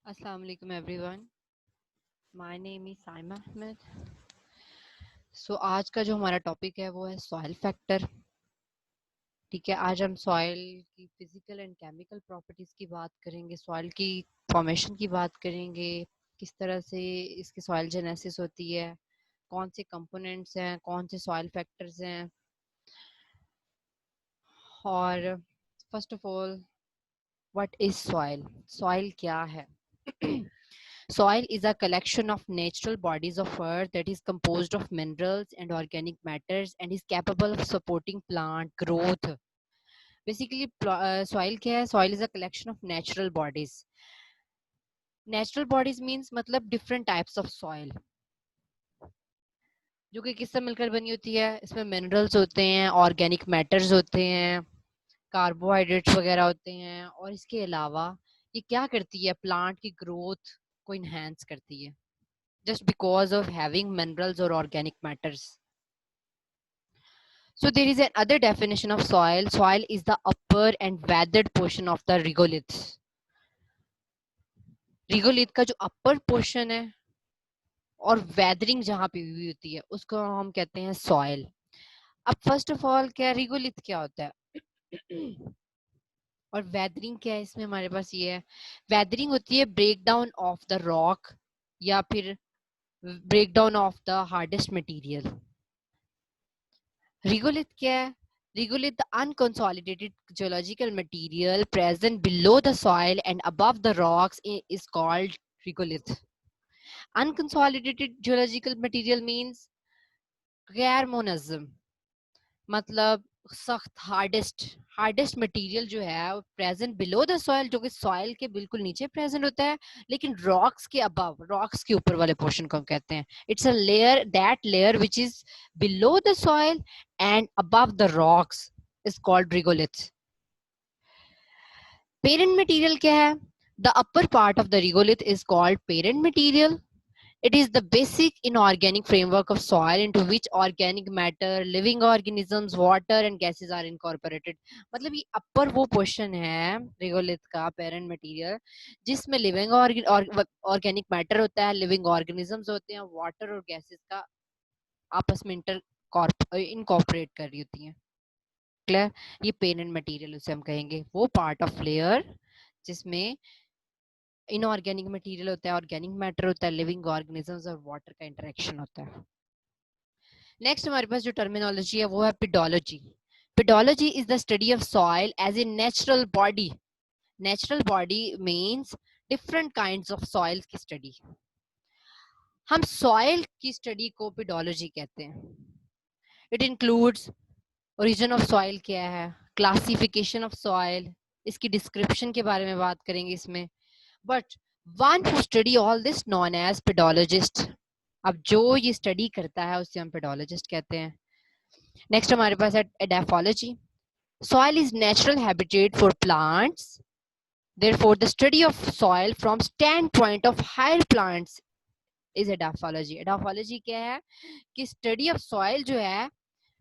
Assalamu alaikum everyone. My name is Saima Ahmed. आज का जो हमारा टॉपिक है वो है सॉइल फैक्टर. ठीक है, आज हम सॉइल की फिजिकल एंड केमिकल प्रॉपर्टीज की बात करेंगे, सॉइल की फॉर्मेशन की बात करेंगे, किस तरह से इसकी सॉइल जेनेसिस होती है, कौन से कंपोनेंट्स हैं, कौन से सॉइल फैक्टर्स हैं. और first of all, what is soil? Soil क्या है? Soil is a collection of natural bodies of earth that is composed of minerals and organic matters and is capable of supporting plant growth. Basically, soil क्या है? Soil is a collection of natural bodies. Natural bodies means मतलब different types of soil, जो कि किससे मिलकर बनी होती है. इसमें मिनरल्स होते हैं, ऑर्गेनिक मैटर्स होते हैं, कार्बोहाइड्रेट्स वगैरह होते हैं, और इसके अलावा ये क्या करती है? प्लांट की ग्रोथ को इन्हेंस करती है, just because of having minerals or organic matters. So there is another definition of soil. Soil is the upper and weathered portion of the regolith. Regolith का जो upper portion है और weathering जहाँ पे हुई होती है उसको हम कहते हैं soil. अब first of all क्या regolith क्या होता है और weathering क्या है? इसमें हमारे पास ये है, weathering होती है breakdown of the rock या फिर breakdown of the hardest material. Regolith क्या है? Regolith, the unconsolidated geological material present below the soil and above the rocks is called regolith. Unconsolidated geological material means गैर मुनज़्ज़म, मतलब सख्त, hardest material जो है present below the soil, जो कि soil के बिल्कुल नीचे प्रेजेंट होता है, लेकिन रॉक्स के अबव, रॉक्स के ऊपर वाले पोर्शन को हम कहते हैं. It's a layer, that layer which is below the soil and above the rocks is called regolith. Parent material क्या है? The upper part of the regolith is called parent material. It is the basic inorganic framework of soil into which organic matter, living organisms, water and gases are incorporated. मतलब ये अपर वो portion है regolith का, parent material, जिसमें living organic matter होता है, living organisms होते हैं, वाटर और गैसेस का आपस में इनकॉर्पोरेट कर रही होती हैं. क्लियर? ये पेरेंट मटेरियल उसे हम कहेंगे, वो पार्ट ऑफ लेयर जिसमें इनऑर्गेनिक मटेरियल होता है, ऑर्गेनिक मैटर होता है, लिविंग ऑर्गेनिजम्स और वाटर का इंटरेक्शन होता है. नेक्स्ट हमारे पास जो टर्मिनोलॉजी है वो है pedology. Pedology is the study of soil as a natural body. Natural body means different kinds of soil की स्टडी. हम सॉइल की स्टडी को पेडोलॉजी कहते हैं. It includes origin of soil क्या है, क्लासिफिकेशन ऑफ सॉइल, इसकी डिस्क्रिप्शन के बारे में बात करेंगे इसमें. But one who study all this known as pedologist. अब जो ये स्टडी करता है उसे हम पेडोलॉजिस्ट कहते हैं. नेक्स्ट हमारे पास है edaphology. Soil is natural habitat for plants. Therefore, the study of soil from standpoint of higher plants is edapology. Edapology क्या है कि study of soil जो है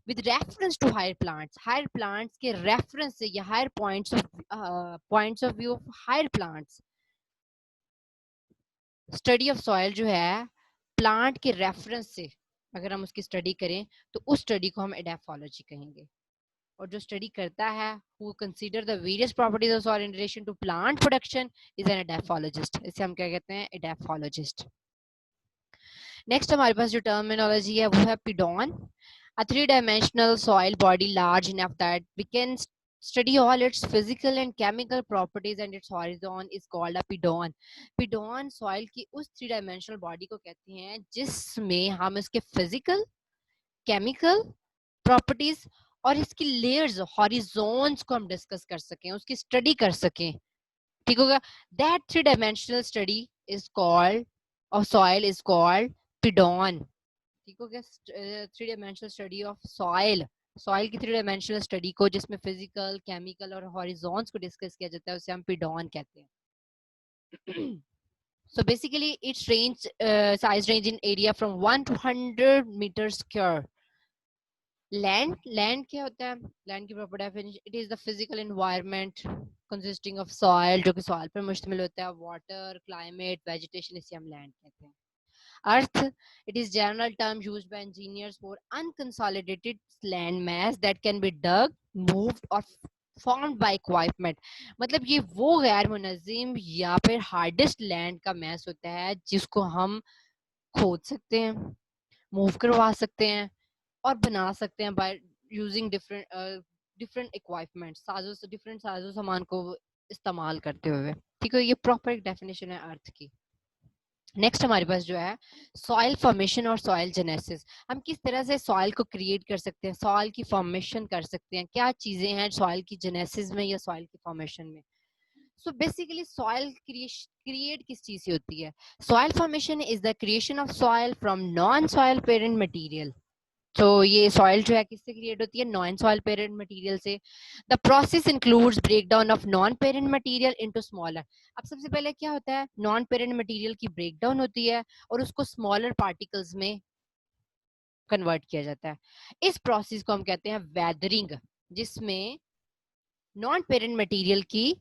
with reference to higher plants. Higher plants के reference से या higher points of view of higher plants. Study of soil जो है प्लांट के रेफरेंस से अगर हम उसकी स्टडी करें तो उस स्टडी को हम एडाफोलॉजी कहेंगे. और जो स्टडी करता है who consider the various properties of soil in relation to plant production is an edafologist. इसे हम क्या कहते हैं? एडाफोलॉजिस्ट. नेक्स्ट हमारे पास जो टर्मिनोलॉजी है वो है पिडॉन. A three-dimensional soil body large enough that we can study all its physical and chemical properties and its horizon is called a pidon. Pidon soil की उस थ्री डायमेंशनल बॉडी को कहते हैं जिसमें हम इसके फिजिकल, केमिकल प्रॉपर्टीज और इसकी लेयर्स, हॉरिजोन्स को हम डिस्कस कर सकें, उसकी स्टडी कर सकें. ठीक होगा? That three dimensional study is called of soil is called pedon. ठीक हो गया? Three dimensional study of soil, soil की थ्री डायमेंशनल स्टडी को जिसमें फिजिकल, केमिकल और हॉरिजॉन्स को डिस्कस किया जाता है उसे हम पिडॉन कहते हैं. So basically its range, size range in area from 1 to 100 meters square. Land क्या होता है? Land की proper definition, it is the physical environment consisting of soil, जो कि सॉइल पर मुश्तमिल होता है, वाटर, क्लाइमेट, वेजिटेशन, इसे हम लैंड कहते हैं. Earth, it is general term used by engineers for unconsolidated land mass that can be dug, moved or formed by equipment. मतलब ये वो गैर मुनज़्ज़म या फिर हार्डेस्ट लैंड का मैस होता है जिसको हम खोद सकते हैं, मूव करवा सकते हैं और बना सकते हैं by using different equipment, different साजो सामान को इस्तेमाल करते हुए. ठीक है, ये प्रॉपर एक डेफिनेशन है अर्थ की. नेक्स्ट हमारे पास जो है सॉइल फॉर्मेशन और सॉइल जेनेसिस. हम किस तरह से सॉइल को क्रिएट कर सकते हैं, सॉइल की फॉर्मेशन कर सकते हैं, क्या चीजें हैं सॉइल की जेनेसिस में या सॉइल की फॉर्मेशन में. सो बेसिकली सॉइल क्रिएट किस चीज से होती है. Soil formation is the creation of soil from non soil parent material. तो ये सॉइल जो है किससे क्रिएट होती है, नॉन सॉइल पेरेंट मटेरियल से. The process includes breakdown of non parent material into smaller. अब सबसे पहले क्या होता है, नॉन पेरेंट मटेरियल की ब्रेकडाउन होती है और उसको स्मॉलर पार्टिकल्स में कन्वर्ट किया जाता है. इस प्रोसेस को हम कहते हैं वेदरिंग, जिसमें नॉन पेरेंट मटेरियल की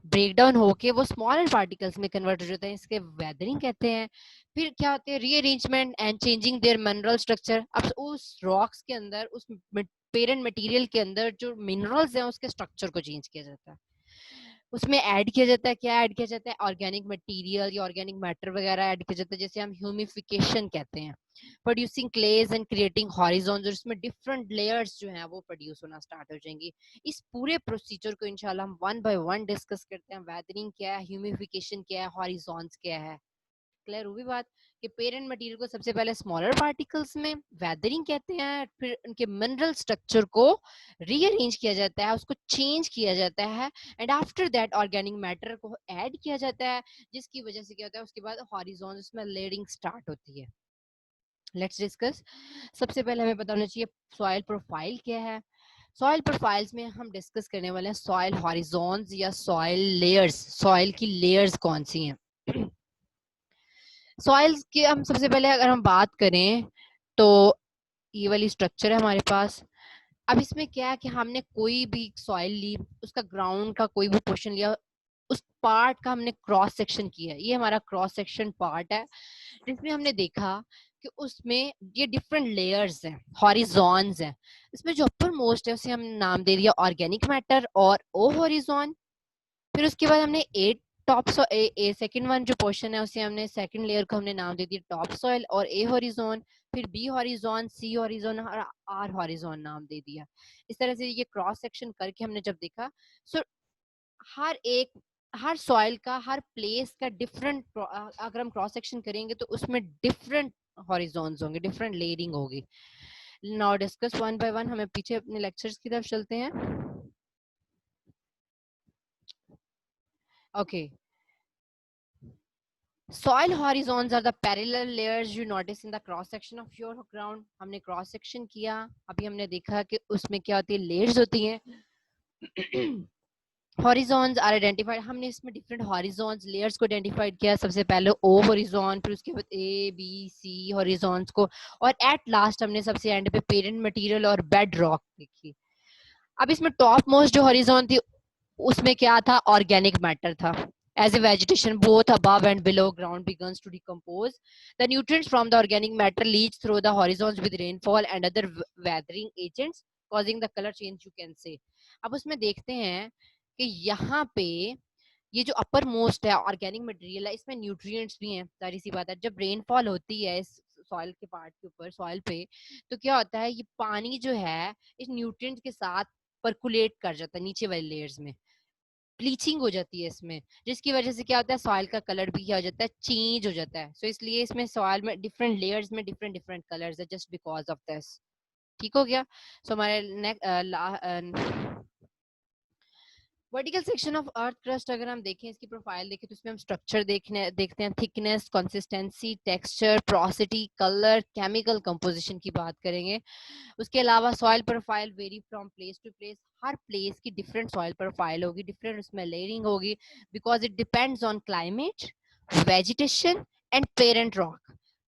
ब्रेकडाउन होके वो स्मॉलर पार्टिकल्स में कन्वर्ट हो जाते हैं, इसके वेदरिंग कहते हैं. फिर क्या होते हैं, rearrangement and changing their mineral structure. अब उस रॉक्स के अंदर, उस पेरेंट मटेरियल के अंदर जो मिनरल्स हैं उसके स्ट्रक्चर को चेंज किया जाता है, उसमें ऐड किया जाता है. क्या ऐड किया जाता है, ऑर्गेनिक मटेरियल या ऑर्गेनिक मैटर वगैरह ऐड किया जाता है, जैसे हम ह्यूमिफिकेशन कहते हैं. प्रोड्यूसिंग क्लेज एंड क्रिएटिंग हॉरिजॉन्स, और इसमें डिफरेंट लेयर्स जो हैं वो प्रोड्यूस होना स्टार्ट हो जाएंगी. इस पूरे प्रोसीजर को इंशाल्लाह हम वन बाय वन डिस्कस करते हैं. वेदरिंग क्या है, ह्यूमिफिकेशन क्या है, हॉरिजॉन्स क्या है. क्लियर हुई बात कि पेरेंट मटेरियल को सबसे पहले स्मॉलर पार्टिकल्स में वेदरिंग कहते हैं, फिर उनके मिनरल स्ट्रक्चर को रीअरेंज किया जाता है, उसको चेंज किया जाता है, and after that organic matter को ऐड किया जाता है, जिसकी वजह से क्या होता है, उसके बाद हॉरिजॉन्स में लेयरिंग स्टार्ट होती है. Let's discuss. सबसे पहले हमें पता होना चाहिए सॉइल प्रोफाइल क्या है. सॉइल प्रोफाइल्स में हम डिस्कस करने वाले हैं सॉइल हॉरिजॉन्स या सॉइल लेयर्स. सॉइल की लेयर्स कौन सी हैं. सॉइल्स की हम सबसे पहले अगर हम बात करें तो ये वाली स्ट्रक्चर है हमारे पास. अब इसमें क्या है कि हमने कोई भी सॉइल ली, उसका ग्राउंड का कोई भी पोर्शन लिया, उस पार्ट का हमने क्रॉस सेक्शन किया. ये हमारा क्रॉस सेक्शन पार्ट है, जिसमें हमने देखा कि उसमें ये डिफरेंट लेयर्स हैं, हॉरिजॉन्स हैं. इसमें जो अपर मोस्ट है उसे हम नाम दे दिया ऑर्गेनिक मैटर और ओ हॉरिजॉन. फिर उसके बाद हमने टॉप सेकंड वन जो पोर्शन है उसे हमने सेकंड लेयर को हमने नाम दे दिया टॉप सॉइल और ए हॉरिजॉन. फिर बी हॉरिजॉन, सी हॉरिजॉन और आर हॉरिजॉन नाम दे दिया. इस तरह से ये क्रॉस सेक्शन करके हमने जब देखा, सो हर सॉइल का, हर प्लेस का डिफरेंट, अगर हम क्रॉस सेक्शन करेंगे तो उसमें डिफरेंट हॉरिजॉन्स होंगे, डिफरेंट लेयरिंग होगी. Now discuss one by one. हमें पीछे अपने लेक्चर्स की तरफ चलते हैं. Okay. Soil horizons are the parallel layers you notice in the cross section of your ground. हमने क्रॉस सेक्शन किया, अभी हमने देखा कि उसमें क्या होती है, लेयर्स होती हैं. Horizons are identified. हमने इसमें डिफरेंट हॉरिजॉन्स लेयर्स को आइडेंटिफाइड किया. सबसे पहले ओ हॉरिजॉन, फिर उसके बाद ए बी सी हॉरिजॉन्स को, और एट लास्ट हमने सबसे एंड पे पेरेंट मटेरियल और बेड रॉक देखी. अब इसमें टॉप मोस्ट जो हॉरिजॉन थी उसमें क्या था, ऑर्गेनिक मैटर था. As a vegetation both above and below ground begins to decompose, the nutrients from the organic matter leach through the horizons with rainfall and other weathering agents, causing the color change you can say. अब उसमें देखते हैं कि यहाँ पे ये जो upper most है ऑर्गेनिक मटेरियल है, इसमें न्यूट्रिएंट्स भी हैं. सारी सी बात है, जब रेनफॉल होती है इस सॉइल के पार्ट के ऊपर, सॉइल पे, तो क्या होता है, ये पानी जो है इस न्यूट्रिएंट के साथ परकुलेट कर जाता है नीचे वाले लेयर्स में, ब्लीचिंग हो जाती है इसमें, जिसकी वजह से क्या होता है, सॉइल का कलर भी क्या हो जाता है, चेंज हो जाता है. सो इसलिए इसमें सॉइल में डिफरेंट लेयर्स में डिफरेंट डिफरेंट कलर्स है, जस्ट बिकॉज ऑफ दिस. ठीक हो गया. सो हमारे next vertical section of earth crust, अगर हम देखें, इसकी प्रोफाइल देखें तो इसमें हम स्ट्रक्चर देखते हैं, thickness, consistency, texture, porosity, colour, chemical composition की बात करेंगे. उसके अलावा soil profile vary from place to place. हर प्लेस की डिफरेंट सॉइल प्रोफाइल होगी, डिफरेंट उसमें लेयरिंग होगी, because it depends on climate, vegetation and parent rock.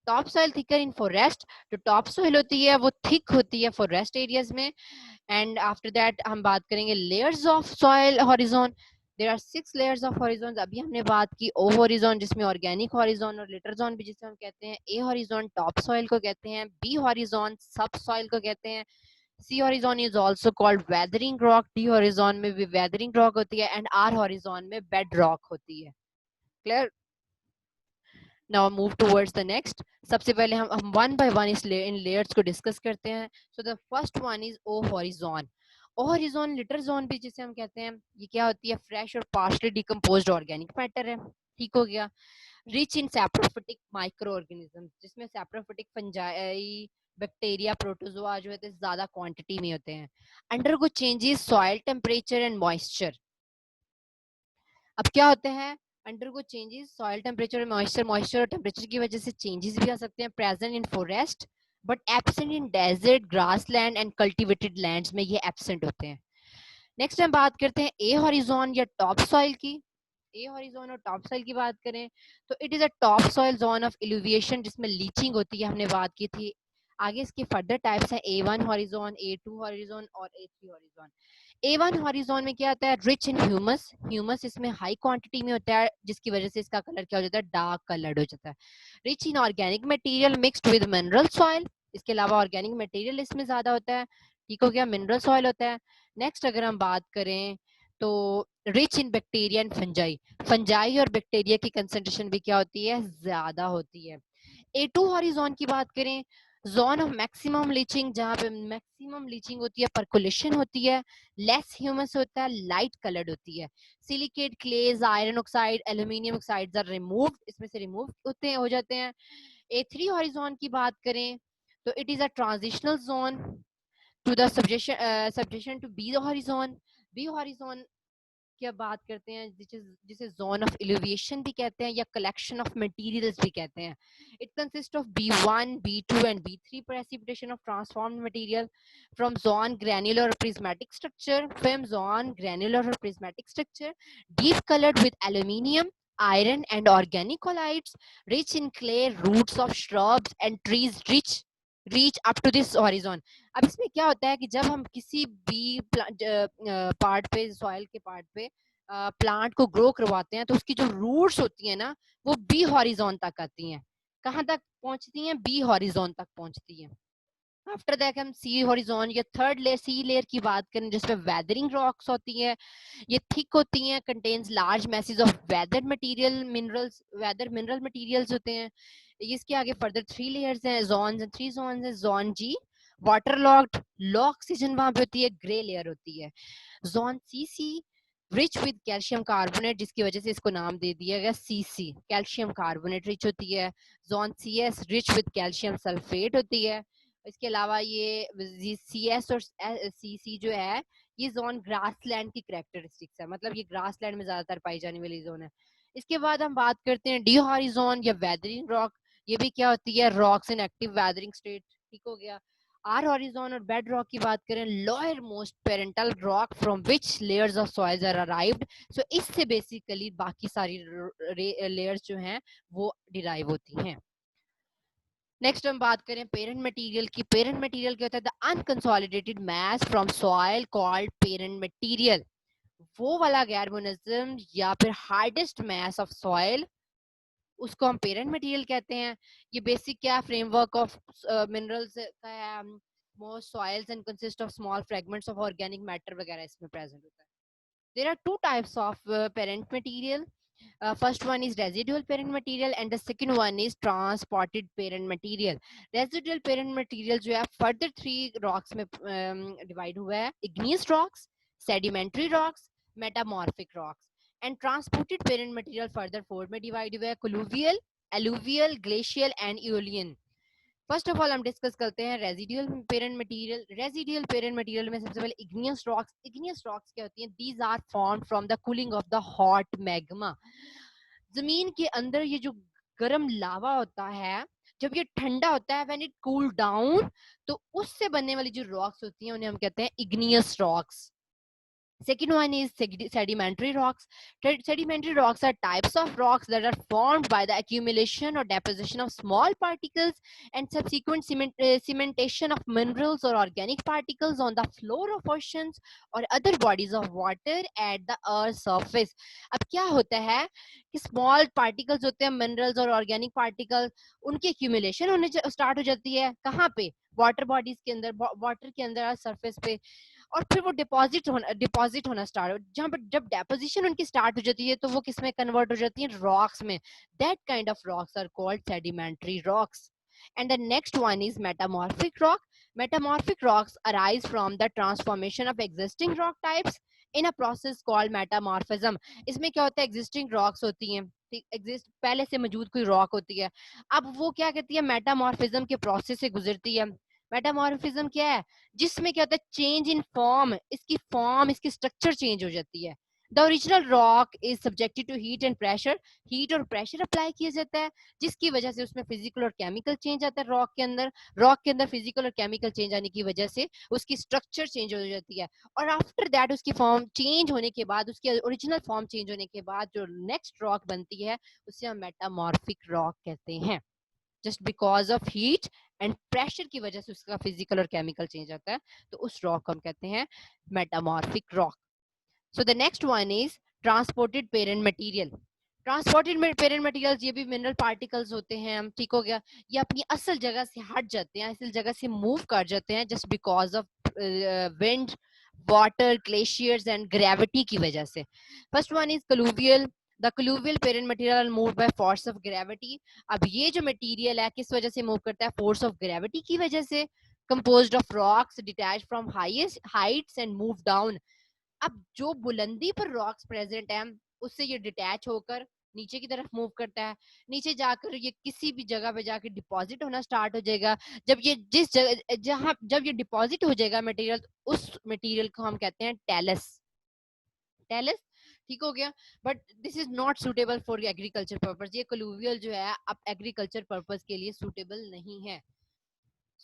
Top soil thicker in forest. जो टॉप सॉइल होती है वो थिक होती है फॉरेस्ट एरियाज में. एंड आफ्टर दैट हम बात करेंगे layers of soil horizon. There are 6 layers of horizon. अभी हमने बात की ओ हॉरिजॉन जिसमें ऑर्गेनिक हॉरिजॉन और लिटर जोन भी जिसे हम कहते हैं, ए हॉरिजॉन टॉप सॉइल को कहते हैं, बी हॉरिजॉन सब सॉइल को कहते हैं, C horizon is also called weathering rock, D horizon में भी वेदरिंग रॉक होती है, एंड आर हॉरिजॉन में बेड रॉक होती है। Clear? Now move towards the next. सबसे पहले हम वन बाय वन इन लेयर्स को डिस्कस करते हैं। So the first one is O horizon. O horizon litter zone भी जिसे हम कहते हैं, ये क्या होती है? फ्रेश और पार्शली डिकम्पोज्ड ऑर्गेनिक मैटर है। ठीक हो गया। Rich in saprophytic micro organism, जिसमें सैप्रोफिटिक फंजाई बैक्टीरिया प्रोटोजोआ जो है ज्यादा क्वांटिटी में होते हैं। Undergo changes soil temperature and moisture. अब क्या होता है? Undergo changes soil temperature, moisture और टेम्परेचर की वजह से चेंजेस भी आ सकते हैं। Present in forest but absent in desert, grassland and cultivated lands में ये एब्सेंट होते हैं। नेक्स्ट हम बात करते हैं ए हॉरिजॉन या टॉप सॉइल की। ए हॉरिजॉन और टॉप सॉइल की बात करें तो it is a top soil zone of illuviation जिसमें लीचिंग होती है, हमने बात की थी। आगे इसके फर्दर टाइप्स हैं A1 हॉरिजॉन, A2 हॉरिजॉन और A3 हॉरिजॉन। A1 हॉरिजॉन में क्या आता है? रिच इन ह्यूमस, ह्यूमस इसमें हाई क्वांटिटी में होता है जिसकी वजह से इसका कलर क्या हो जाता है? डार्क कलर्ड हो जाता है। Rich in organic material mixed with mineral soil, इसके अलावा ऑर्गेनिक मटेरियल इसमें ज्यादा होता है। ठीक हो गया, मिनरल सॉइल होता है। नेक्स्ट अगर हम बात करें तो rich in bacteria and fungi, fungi और बैक्टीरिया की कंसंट्रेशन भी क्या होती है? ज्यादा होती है। A2 हॉरिजॉन की बात करें, जोन ऑफ मैक्सिमम लीचिंग, जहां पे मैक्सिमम लीचिंग होती है, परकुलेशन होती है, लेस ह्यूमस होता है, लाइट कलर्ड होती है। Silicate clays, iron oxide, aluminium oxides are removed, इसमें से रिमूव हो जाते हैं। A3 हॉरिजॉन की बात करें तो it is a transitional zone to the subjection to B horizon. B horizon की अब बात करते हैं जिसे जोन ऑफ इल्यूविएशन भी कहते हैं या कलेक्शन ऑफ मटेरियल्स भी कहते हैं। It consist of B1, B2 and B3 precipitation of transformed material from zone granular or prismatic structure, from zone granular or prismatic structure, deep colored with aluminium, iron and organic colloids, rich in clay, roots of shrubs and trees reach up to this horizon। अब इसमें क्या होता है कि जब हम किसी भी पार्ट पे, सॉइल के पार्ट पे प्लांट को ग्रो करवाते हैं तो उसकी जो रूट्स होती है ना, वो बी हॉरिजॉन तक आती हैं। कहाँ तक पहुंचती हैं? बी हॉरिजॉन तक पहुंचती हैं। आफ्टर दैट हम सी हॉरिजॉन या थर्ड लेयर, सी लेयर की बात करें जिसमें वेदरिंग रॉक्स होती है। ये थिक होती हैं, contains large masses of weather material, minerals, weather mineral materials होते हैं। इसके आगे फर्दर 3 लेयर्स हैं, जोन्स एंड 3 जोन्स हैं। Zone G water logged, low oxygen वहां पे होती है, ग्रे लेयर होती है। Zone C rich with calcium carbonate, जिसकी वजह से इसको नाम दे दिया गया CC, कैल्शियम कार्बोनेट रिच होती है। Zone CS rich with calcium sulphate होती है। इसके अलावा ये CS और CC जो है, ये जोन ग्रासलैंड की कैरेक्टरिस्टिक्स है, मतलब ये ग्रासलैंड में ज्यादातर पाई जाने वाली जोन है। इसके बाद हम बात करते हैं डी हॉरिजॉन या वेदरिंग रॉक। ये भी क्या होती है? Rocks in active weathering state. ठीक हो गया। आर हॉरिजॉन और बेड रॉक की बात करें, lower most parental rock from which layers of soils are arrived. So इससे बेसिकली बाकी सारी लेयर्स जो हैं वो डिराइव होती हैं। नेक्स्ट हम बात करें पेरेंट मटेरियल की। पेरेंट मटेरियल क्या होता है? The unconsolidated mass from soil called parent material. वो वाला गैर मुनज़्ज़म या फिर हार्डेस्ट मास ऑफ सॉइल, उसको हम पेरेंट मटेरियल कहते हैं। ये बेसिक क्या फ्रेमवर्क ऑफ मिनरल्स का है। Most soils and consist of small fragments of organic matter वगैरह इसमें प्रेजेंट होता है। There are two types of parent material. First one is residual parent material and the second one is transported parent material. Residual parent material जो है further 3 rocks में divide हुआ है: igneous rocks, sedimentary rocks, metamorphic rocks. And transported parent material further 4 में divide हुआ है: colluvial, alluvial, glacial and aeolian. First of all हम discuss करते हैं residual parent material. Residual parent material में सबसे पहले इग्नियस रॉक्स। इग्नियस रॉक्स क्या होती हैं? These are formed from the cooling of the hot magma. जमीन के अंदर ये जो गर्म लावा होता है, जब ये ठंडा होता है, व्हेन इट कूल डाउन, तो उससे बनने वाली जो रॉक्स होती हैं उन्हें हम कहते हैं igneous rocks. Second one is sedimentary rocks. Sedimentary rocks are types of rocks that are formed by the accumulation or deposition of small particles and subsequent cementation of minerals or organic particles on the floor of oceans or other bodies of water at the earth's surface. अब क्या होता है कि small particles होते हैं, minerals और organic particles, उनकी accumulation होने स्टार्ट हो जाती है कहाँ पे, वाटर बॉडीज के अंदर, वाटर के अंदर सरफेस पे, और फिर वो डिपॉजिट होना स्टार्ट, जहां पर जब डेपोजिशन उनकी स्टार्ट हो जाती है तो वो किस में कन्वर्ट हो जाती है, रॉक्स में. That kind of rocks are called sedimentary rocks. And the next one is metamorphic rock. Metamorphic rocks arise from the transformation of existing rock types in a process called metamorphism. इसमें क्या होता है, existing rocks होती हैं, exist पहले से मौजूद कोई रॉक होती है, अब वो क्या कहती है, मेटामॉर्फिज्म के प्रोसेस से गुजरती है. मेटामॉर्फिज्म क्या है, जिसमें क्या होता है, चेंज इन फॉर्म, इसकी स्ट्रक्चर चेंज हो जाती है. The original rock is subjected to heat and pressure. Heat और प्रेशर अप्लाई किया जाता है, जिसकी वजह से उसमें फिजिकल और केमिकल चेंज आता है. रॉक के अंदर फिजिकल और केमिकल चेंज आने की वजह से उसकी स्ट्रक्चर चेंज हो जाती है, और आफ्टर दैट उसकी फॉर्म चेंज होने के बाद, उसकी ओरिजिनल फॉर्म चेंज होने के बाद जो नेक्स्ट रॉक बनती है उसे हम मेटामॉर्फिक रॉक कहते हैं. Just because of heat and pressure की वजह से उसका फिजिकल और केमिकल चेंज आता है, तो उस रॉक को हम कहते हैं metamorphic rock. So the next one is transported parent material. Transported parent materials, ये भी मिनरल पार्टिकल्स होते हैं, हम ठीक हो गया, ये अपनी असल जगह से हट जाते हैं, असल जगह से मूव कर जाते हैं just because of wind, water, glaciers and gravity की वजह से. First one is colluvial. The colluvial parent material move by force of gravity. अब ये जो मटेरियल है किस वजह से मूव करता है, फोर्स ऑफ ग्रेविटी की वजह से. composed of rocks detached from highest heights and move down. अब जो बुलंदी पर रॉक्स प्रेजेंट है उससे ये डिटैच होकर नीचे की तरफ मूव करता है, नीचे जाकर ये किसी भी जगह पे जाकर डिपॉजिट होना स्टार्ट हो जाएगा. जब ये जिस जगह जब ये डिपॉजिट हो जाएगा मटेरियल, उस मटेरियल को हम कहते हैं टेलस. टेलस, ठीक हो गया. But this is not suitable for agriculture purpose. ये कलूवियल जो है अब एग्रीकल्चर पर्पस के लिए सुटेबल नहीं है.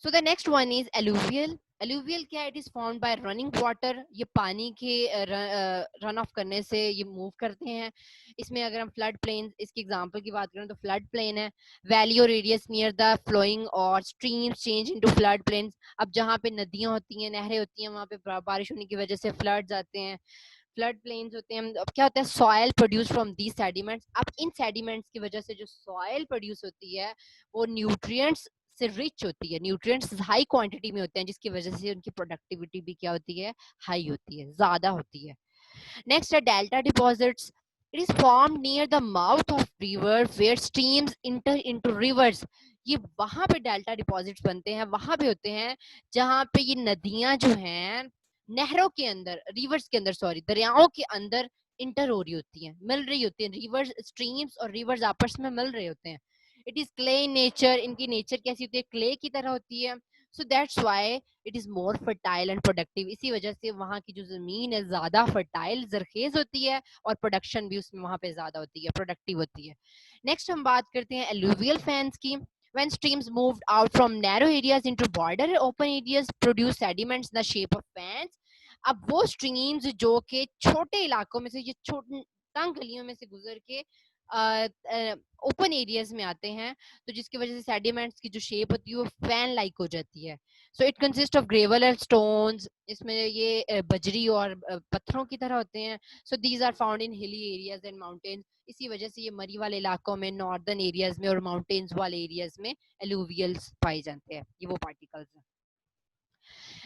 So the next one is alluvial. Alluvial क्या है, it is formed by running water. ये पानी के रन ऑफ करने से ये मूव करते हैं. इसमें अगर हम फ्लड प्लेन, इसकी एग्जांपल की बात करें तो फ्लड प्लेन है. वैली और रेडियस नियर द फ्लोइंग और streams change into flood plains. अब जहाँ पे नदियां होती हैं, नहरें होती हैं, वहाँ पे बारिश होने की वजह से फ्लड्स आते हैं, फ्लड प्लेन्स होते हैं. अब क्या होता है, soil produce from the sediments. अब इन सेडिमेंट्स की वजह से जो सॉयल प्रोड्यूस होती है वो न्यूट्रिएंट्स से रिच होती है, न्यूट्रिएंट्स हाई क्वांटिटी में होते हैं, जिसकी वजह से उनकी प्रोडक्टिविटी भी क्या होती है, हाई होती है, ज्यादा होती है. नेक्स्ट है delta deposits. It is form near the mouth of river where streams enter into rivers. ये वहां पे डेल्टा डिपॉजिट्स बनते हैं, वहां पे होते हैं जहां पे ये नदियां जो हैं नहरों के अंदर, रिवर्स के अंदर, सॉरी, दरियाओं के अंदर इंटर हो रही होती हैं, मिल रही होती हैं. रिवर्स, स्ट्रीम्स और रिवर्स आपस में मिल रहे होते हैं. It is clay in nature. इनकी नेचर कैसी होती है, क्ले की तरह होती है. So that's why it is more fertile and productive. इसी वजह से वहाँ की जो जमीन है ज्यादा फर्टाइल, जरखेज होती है, और प्रोडक्शन भी उसमें वहाँ पे ज्यादा होती है, प्रोडक्टिव होती है. नेक्स्ट हम बात करते हैं एलुवियल फैंस की. When streams moved out from narrow areas into broader open areas, produce sediments in the shape of fans. अब वो स्ट्रीम्स जो के छोटे इलाकों में से, ये छोटे तंग गलियों में से गुजर के ओपन एरियाज में आते हैं, तो जिसकी वजह से सेडिमेंट्स की जो शेप होती है वो फैन लाइक हो जाती है. So it consist of gravel and stones. इसमें ये बजरी और पत्थरों की तरह होते हैं. So these are found in hilly areas and mountains. इसी वजह से ये मरी वाले इलाकों में, नॉर्दर्न एरियाज में और माउंटेन्स वाले एरियाज में एलुवियल्स पाए जाते हैं. ये वो पार्टिकल्स हैं.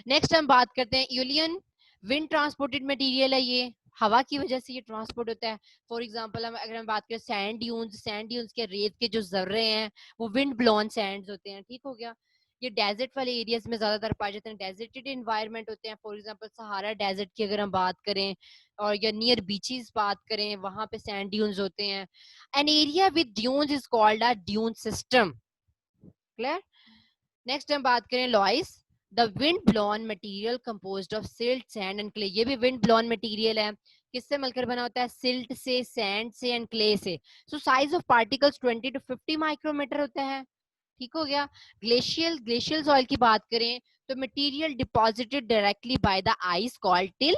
नेक्स्ट हम बात करते हैं यूलियन. विंड ट्रांसपोर्टेड मटेरियल है, ये हवा की वजह से ये ट्रांसपोर्ट होता है. फॉर एग्जांपल अगर हम बात करें सैंड ड्यून्स के रेत के जो जर्रे हैं वो विंड ब्लोन सैंड्स होते हैं, ठीक हो गया. ये डेजर्ट वाले एरियाज में ज्यादातर पाए जाते हैं, डेजर्टेड एनवायरनमेंट होते हैं. फॉर एग्जांपल सहारा डेजर्ट की अगर हम बात करें, और या नियर बीचेस बात करें, वहां पे सैंड ड्यून्स होते हैं. An area with dunes is called a dune system. Clear. Next हम बात करें लॉइस. The wind blown material composed of silt, sand and clay. ये भी विंड ब्लोन मटेरियल है. किससे मिलकर बना होता है, सिल्ट से, सैंड से एंड क्ले से. So size of particles 20 to 50 micrometre होता है, ठीक हो गया. ग्लेशियल सॉइल की बात करें तो material deposited directly by the ice called till.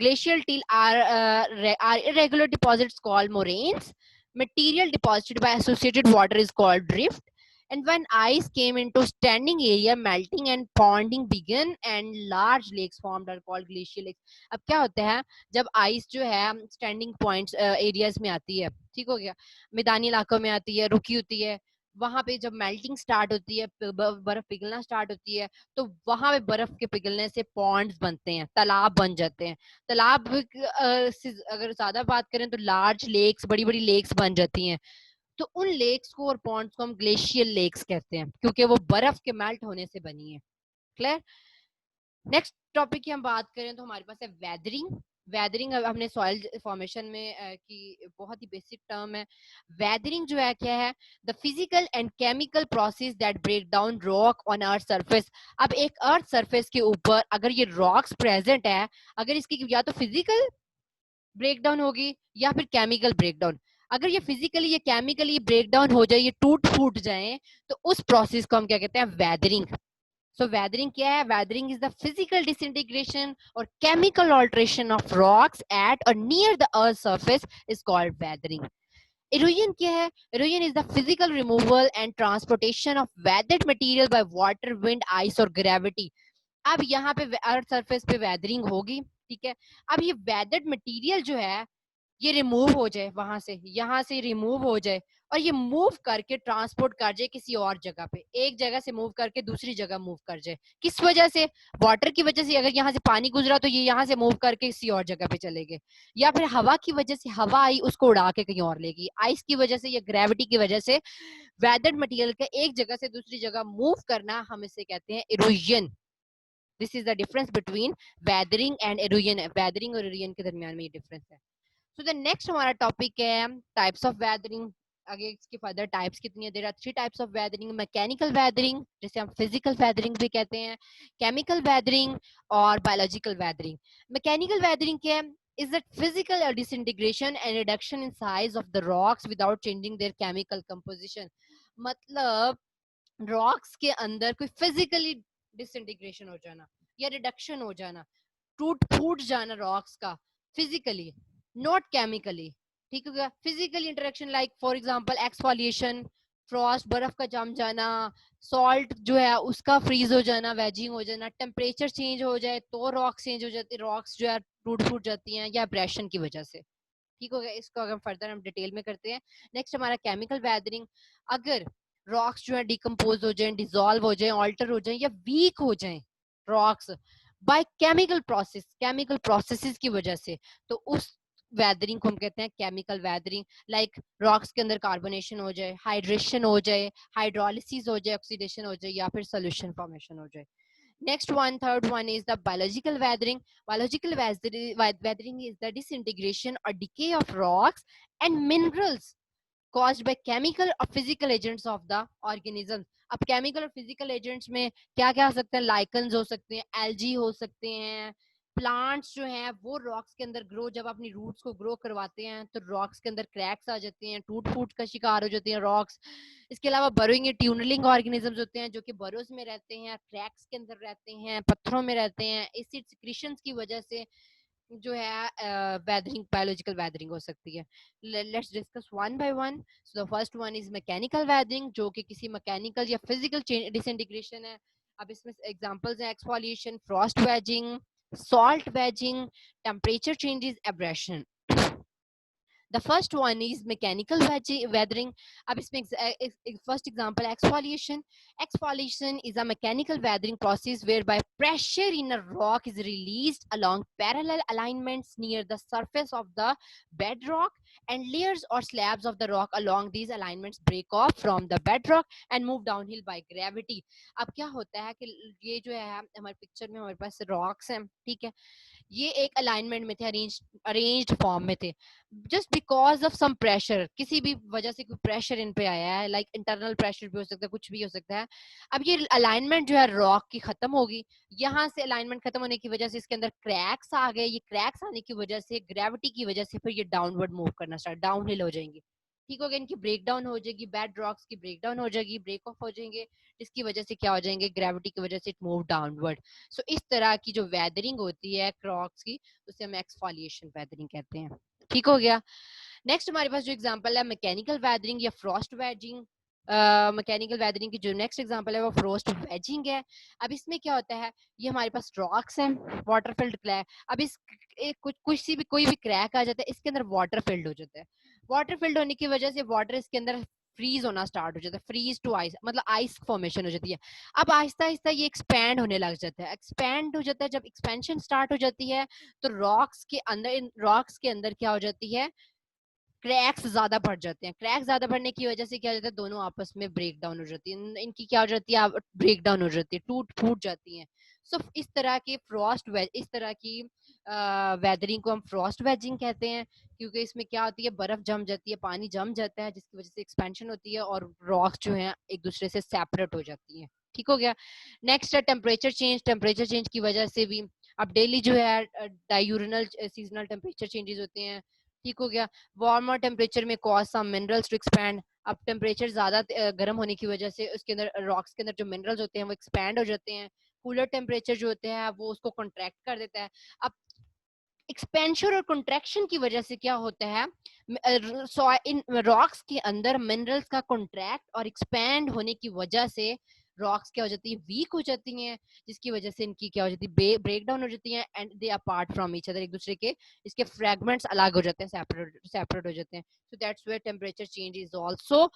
Glacial till are irregular deposits called moraines. Material deposited by associated water is called drift. And when ice came into standing area, melting and ponding began, and large lakes formed are called glacial lakes. अब क्या होता है जब ice जो है standing points areas में आती है, ठीक हो गया, मैदानी इलाकों में आती है, रुकी होती है, वहां पे जब मेल्टिंग स्टार्ट होती है, बर्फ पिघलना स्टार्ट होती है, तो वहां पे बर्फ के पिघलने से पॉन्ड्स बनते हैं, तालाब बन जाते हैं। तालाब से अगर ज्यादा बात करें तो लार्ज लेक्स, बड़ी बड़ी लेक्स बन जाती हैं। तो उन लेक्स को और पॉन्ड्स को हम ग्लेशियल लेक्स कहते हैं, क्योंकि वो बर्फ के मेल्ट होने से बनी है। क्लियर? नेक्स्ट टॉपिक की हम बात करें तो हमारे पास है वेदरिंग। वेदरिंग हमने सॉइल फॉर्मेशन में की बहुत ही बेसिक टर्म है। वेदरिंग जो है क्या है? The physical and chemical process that break down rock on earth surface. अब एक अर्थ सरफेस के ऊपर अगर ये रॉक्स प्रेजेंट है, अगर इसकी या तो फिजिकल ब्रेकडाउन होगी या फिर केमिकल ब्रेकडाउन, अगर ये फिजिकली या केमिकली ब्रेकडाउन हो जाए, ये टूट फूट जाए, तो उस प्रोसेस को हम क्या कहते हैं? वेदरिंग। So weathering क्या है? Weathering is the physical disintegration or chemical alteration of rocks at or near the earth's surface is called weathering. Erosion क्या है? Erosion is the physical removal and transportation of weathered material by water, wind, ice or gravity. अब यहाँ पे earth surface पे weathering होगी, ठीक है। अब ये वेदर्ड मटेरियल जो है ये रिमूव हो जाए, वहां से यहाँ से रिमूव हो जाए और ये मूव करके ट्रांसपोर्ट कर जाए किसी और जगह पे, एक जगह से मूव करके दूसरी जगह मूव कर जाए। किस वजह से? वाटर की वजह से। अगर यहाँ से पानी गुजरा तो ये यहाँ से मूव करके किसी और जगह पे चले गए, या फिर हवा की वजह से हवा आई उसको उड़ा के कहीं और लेगी, आइस की वजह से या ग्रेविटी की वजह से वेदर्ड मटेरियल का एक जगह से दूसरी जगह मूव करना, हम इसे कहते हैं erosion. This is the difference between weathering and erosion. Weathering और इरोजन के दरमियान में ये डिफरेंस है। सो द नेक्स्ट हमारा टॉपिक है टाइप्स ऑफ वेदरिंग। आगे इसकी फर्दर टाइप्स कितनी है? There are 3 types of weathering. Mechanical weathering, जिसे हम फिजिकल वेदरिंग भी कहते हैं, केमिकल वेदरिंग और बायोलॉजिकल वेदरिंग। मैकेनिकल वेदरिंग क्या है? is that physical disintegration and reduction in size of the rocks without changing their chemical composition। मतलब rocks के अंदर कोई फिजिकली डिसइंटीग्रेशन हो जाना या रिडक्शन हो जाना, टूट फूट जाना रॉक्स का फिजिकली, नॉट केमिकली। ठीक है? Physically interaction like for example exfoliation, Frost, बर्फ का जम जाना, सॉल्ट जो है उसका फ्रीज हो जाना, वेजिंग हो जाना, टेम्परेचर चेंज हो जाए तो रॉक्स चेंज हो जाती है, रॉक्स जो है टूट फूट जाती हैं या एब्रेशन की वजह से। ठीक हो गया? इसको अगर फर्दर हम डिटेल में करते हैं। नेक्स्ट हमारा केमिकल वेदरिंग। अगर रॉक्स जो है डिकम्पोज हो जाए, डिजोल्व हो जाए, ऑल्टर हो जाए या वीक हो जाए rocks by chemical process, chemical processes की वजह से, तो उस वेदरिंग को हम कहते हैं केमिकल वेदरिंग। लाइक रॉक्स के अंदर कार्बोनेशन हो जाए, हाइड्रेशन हो जाए, हाइड्रोलिसिस हो जाए, ऑक्सीडेशन हो जाए या फिर सोल्यूशन फॉर्मेशन हो जाए। Next one, third one is the biological weathering. Biological weathering is the disintegration or decay of rocks and minerals caused by chemical or physical agents of the organism। अब chemical और physical agents में क्या क्या हो सकते हैं? Lichens हो सकते हैं, एल्जी हो सकते हैं, प्लांट्स जो हैं वो रॉक्स के अंदर ग्रो, जब अपनी रूट्स को ग्रो करवाते हैं तो रॉक्स के अंदर क्रैक्स आ जाते हैं, टूट फूट का शिकार हो जाते हैं रॉक्स। इसके अलावा बरोइंग ट्यूनलिंग ऑर्गेनिजम्स होते हैं जो कि बरोज में रहते हैं, क्रैक्स के अंदर रहते हैं, पत्थरों में रहते हैं, एसिड सिक्रीशंस की वजह से जो है वेदरिंग, बायोलॉजिकल वेदरिंग हो सकती है। Let's discuss one by one. So the first one is mechanical weathering, जो कि किसी मैकेनिकल या फिजिकल डिसइंटीग्रेशन है। अब इसमें एग्जांपल्स हैं exfoliation, frost wedging, salt wedging, temperature changes, abrasion. The first one is mechanical weathering. अब इसमें first example exfoliation. Exfoliation is a mechanical weathering process whereby pressure in a rock is released along parallel alignments near the surface of the bedrock, and layers or slabs of the rock along these alignments break off from the bedrock and move downhill by gravity। अब क्या होता है कि ये जो है हमारे picture में हमारे पास रॉक्स हैं, ठीक है, ये एक अलाइनमेंट में थे, अरेंज्ड फॉर्म में थे। Just because of some pressure, किसी भी वजह से कोई प्रेशर इन पे आया है, लाइक इंटरनल प्रेशर भी हो सकता है, कुछ भी हो सकता है। अब ये अलाइनमेंट जो है रॉक की खत्म होगी, यहाँ से अलाइनमेंट खत्म होने की वजह से इसके अंदर क्रैक्स आ गए, ये क्रैक्स आने की वजह से ग्रेविटी की वजह से फिर ये डाउनवर्ड मूव करना स्टार्ट, डाउनहिल हो जाएंगी। ठीक हो गया, इनकी ब्रेक डाउन हो जाएगी, बेड रॉक्स की ब्रेक डाउन हो जाएगी, ब्रेक ऑफ हो जाएंगे, जिसकी वजह से क्या हो जाएंगे, ग्रेविटी की वजह से इट मूव डाउनवर्ड। सो इस तरह की जो वेदरिंग होती है रॉक्स की, उसे हम एक्सफोलिएशन वेदरिंग कहते हैं। ठीक हो गया। नेक्स्ट हमारे पास जो एग्जांपल है मैकेनिकल वेदरिंग या फ्रॉस्ट वेजिंग। मैकेनिकल वेदरिंग की जो नेक्स्ट एग्जांपल है वो फ्रॉस्ट वेजिंग है। अब इसमें क्या होता है, ये हमारे पास रॉक्स हैं, वाटर फिल्ड क्रैक। अब इस कोई भी क्रैक आ जाता है, इसके अंदर वाटर फिल्ड हो जाता है। वाटर फिल्ड होने की वजह से वाटर इसके अंदर फ्रीज होना स्टार्ट हो जाता है, फ्रीज टू आइस, मतलब आइस फॉर्मेशन हो जाती है। अब आहिस्ता आहिस्ता ये एक्सपैंड होने लग जाता है, एक्सपैंड हो जाता है। जब एक्सपेंशन स्टार्ट हो जाती है तो रॉक्स के अंदर क्या हो जाती है, क्रैक्स ज्यादा बढ़ जाते हैं। क्रैक्स ज्यादा बढ़ने की वजह से क्या हो जाता है, दोनों आपस में ब्रेक डाउन हो जाती है, इनकी क्या हो जाती है, ब्रेक डाउन हो जाती है, टूट फूट जाती हैं। सो इस तरह के इस तरह की वेदरिंग को हम फ्रॉस्ट वेजिंग कहते हैं, क्योंकि इसमें क्या होती है, बर्फ जम जाती है, पानी जम जाता है, जिसकी वजह से एक्सपेंशन होती है और रॉक्स जो है एक दूसरे से सेपरेट हो जाती है। ठीक हो गया। नेक्स्ट है टेम्परेचर चेंज। टेम्परेचर चेंज की वजह से भी अब डेली जो है डायूरनल सीजनल टेम्परेचर चेंजेस होते हैं। ठीक हो गया। वार्मर टेम्परेचर में cause some minerals to expand. अब टेम्परेचर ज्यादा गर्म होने की वजह से उसके अंदर रॉक्स के अंदर जो मिनरल्स होते हैं वो एक्सपैंड हो जाते हैं। कूलर टेम्परेचर जो होते हैं वो उसको कॉन्ट्रैक्ट कर देता है। अब एक्सपेंशन और कंट्रैक्शन की वजह से क्या होता है, इन रॉक्स के अंदर मिनरल्स का कॉन्ट्रैक्ट और एक्सपैंड होने की वजह से रॉक्स क्या हो जाती है, वीक हो जाती हैं, जिसकी वजह से इनकी क्या हो जाती है, ब्रेक डाउन हो जाती हैं and they apart from each other, एक दूसरे के इसके फ्रेगमेंट्स अलग हो जाते हैं, सेपरेट हो जाते हैं। So that's where temperature change is also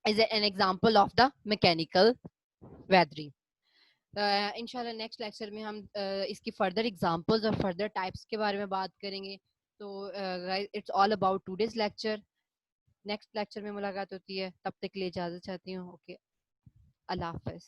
is an example of the mechanical weathering. इंशाल्लाह नेक्स्ट लेक्चर में हम इसकी फर्दर एग्जांपल्स और फर्दर टाइप्स के बारे में बात करेंगे। तो it's all about today's lecture. Next lecture में मुलाकात होती है, तब तक के लिए इजाजत चाहती हूँ। ओके, अल्लाह हाफिज।